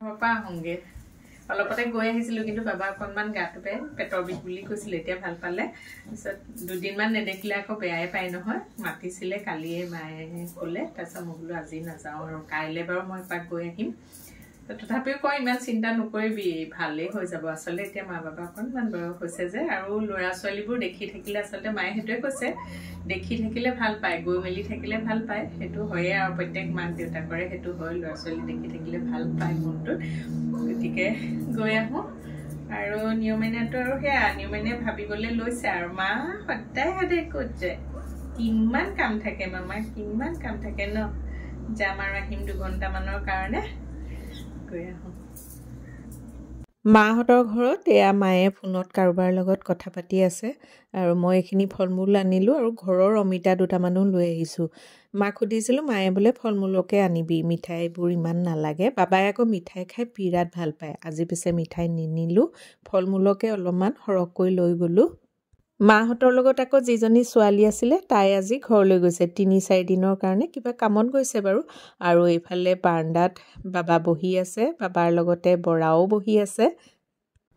Papa honge. অলপতে গৈ আহিছিল কিন্তু বাবা অকনমান গাটো বেয়া পেটৰ বিষ বুলি কৈছিল এতিয়া ভাল পালে দুদিনমান নেদেখিলে আকৌ বেয়াই পাই নহয় মাতিছিলে কালিয়ে মায়ে ক'লে তাৰছত মই বোলো আজি নাযাওঁ আৰু কাইলে বাৰু মই পাক গৈ আহিম তথাপিও কই ইমান চিন্তা নকৰিবি ভালে হৈ যাব আসলে এতিয়া মা বাবা অকনমান বয়স হৈছে যে আৰু লৰা ছোৱালীবোৰ দেখি থাকিলে আসলে মায়ে হেতুৱে কৈছে দেখি থাকিলে ভাল পায় গৈ মেলি থাকিলে ভাল পায় হেতু হয়ে আৰু প্ৰত্যেক মাক দেউতাকৰে হেতু হয় লৰা ছোৱালী দেখি থাকিলে ভাল পায় মনটো গতিকে গৈ আহো আৰু নিয়মেনাটো আৰু হেয়া নিয়মেনে ভাবিবলৈ লৈছে আৰু মা সদায় হাতে কৈছে কিমান কাম থাকে মামা কিমান কাম থাকে ন যাম আৰু আহিম 2 ঘণ্টা মানৰ কাৰণে গৈ আহো মাহঁতৰ ঘৰত এয়া মায়ে ফোনত কাৰোবাৰ লগত কথা পাতি আছে আৰু মই এখিনি ফলমূল আনিলো আৰু ঘৰৰ অমিতা দুটামানো লৈ আহিছো মাক খুদিছিলো মায়ে বলে ফলমূলকে আনিবি মিঠাইবোৰ ইমান নালাগে বাবাই আকৌ মিঠাই খাই বিৰাট ভাল পায় আজি পিছে মিঠাই নিনিলো ফলমূলকে অলপমান হৰকৈ লৈ গলো মাহঁতৰ লগত আকৌ যিজনী ছোৱালী আছিল তাই আজি ঘৰলৈ গৈছে 3-4 দিনৰ কাৰণে কিবা কামত গৈছে বাৰু আৰু এইফালে বাৰান্দাত বাবা বহি আছে বাবাৰ লগতে বৰাও বহি আছে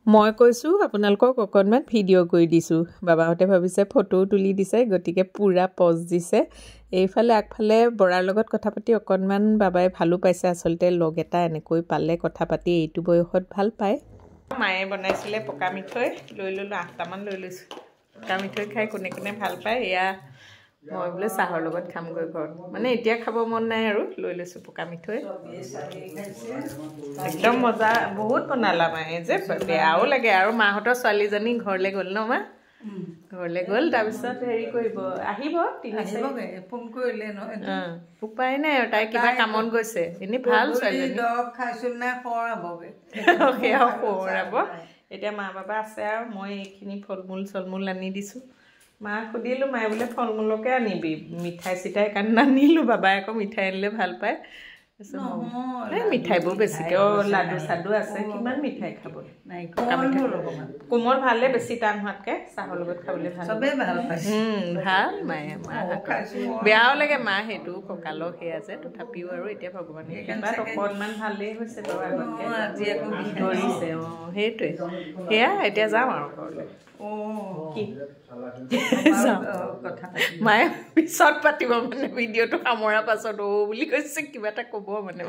মই কৈছো আপোনালোকক অকনমান ভিডিও কৰি দিছো বাবাহতে ভাবিছে ফটো তুলি দিছে গটিকে পুৰা পজ দিছে এইফালে আগফালে বৰাৰ লগত কথা পাতি অকনমান বাবাই ভালো পাইছে আসলতে লগ এটা এনেকৈ পালে কথা পাতি এইটো বয়সত ভাল পায় মায়ে বনাইছিলে পকা মিঠৈ লৈ ললো 8টা মান লৈ লৈছো পকা মিঠৈ খাই কোনে কোনে ভাল পায় এয়া মই বলে চাহৰ লগত খাম গৈ ঘৰত মানে এতিয়া খাব মন নাই আৰু লৈ লৈছো পকা মিঠৈ একদম মজা বহুত বনালা মায়ে যে বেয়াও লাগে আৰু মাহঁতৰ ছোৱালীজনী ঘৰলে গ'ল ন মা ঘৰলে গ'ল তাৰ পিছত হেৰি কৰিব আহিব 3 ফোন কৰিলে ন উপায় নাই আৰু তাই কিবা কামত গৈছে এনে ভাল ছোৱালীজনী দৰব খাইছিল না খৰাবগে সেয়া খৰাব এতিয়া মা বাবা আছে আৰু মই এইখিনি ফলমূল আনি দিছো মা খুদিলো মায়ে বলে ফলমূলকে আনিবি মিঠাই সিটাই কান নানিলো বাবাই আকৌ মিঠাই আনিলে ভাল পায় এই মিঠাইবোৰ বেছিকে লাডু সাডু আছে কিমান মিঠাই খাব নাই কোমল ভালে বেছি টান হোৱাতকে চাহৰ লগত খাবলৈ ভাল সবে ভাল পায় ভাল মায়ে মা বেয়াও লাগে মা হেতু ককালো হেয়া যে তথাপিও আৰু এতিয়া ভগৱানে কিবা অকনমান ভালেই হৈছে বাৰু আগতকে আজি আকৌ ধৰিছে হেতুৱে হেয়া এতিয়া যাওঁ আৰু ঘৰলৈ কি কথা মায়ে পিছত পাতিব মানে ভিডিঅ'টো সামৰা পাছত বুলি কৈছে কিবা এটা ক'ব মানে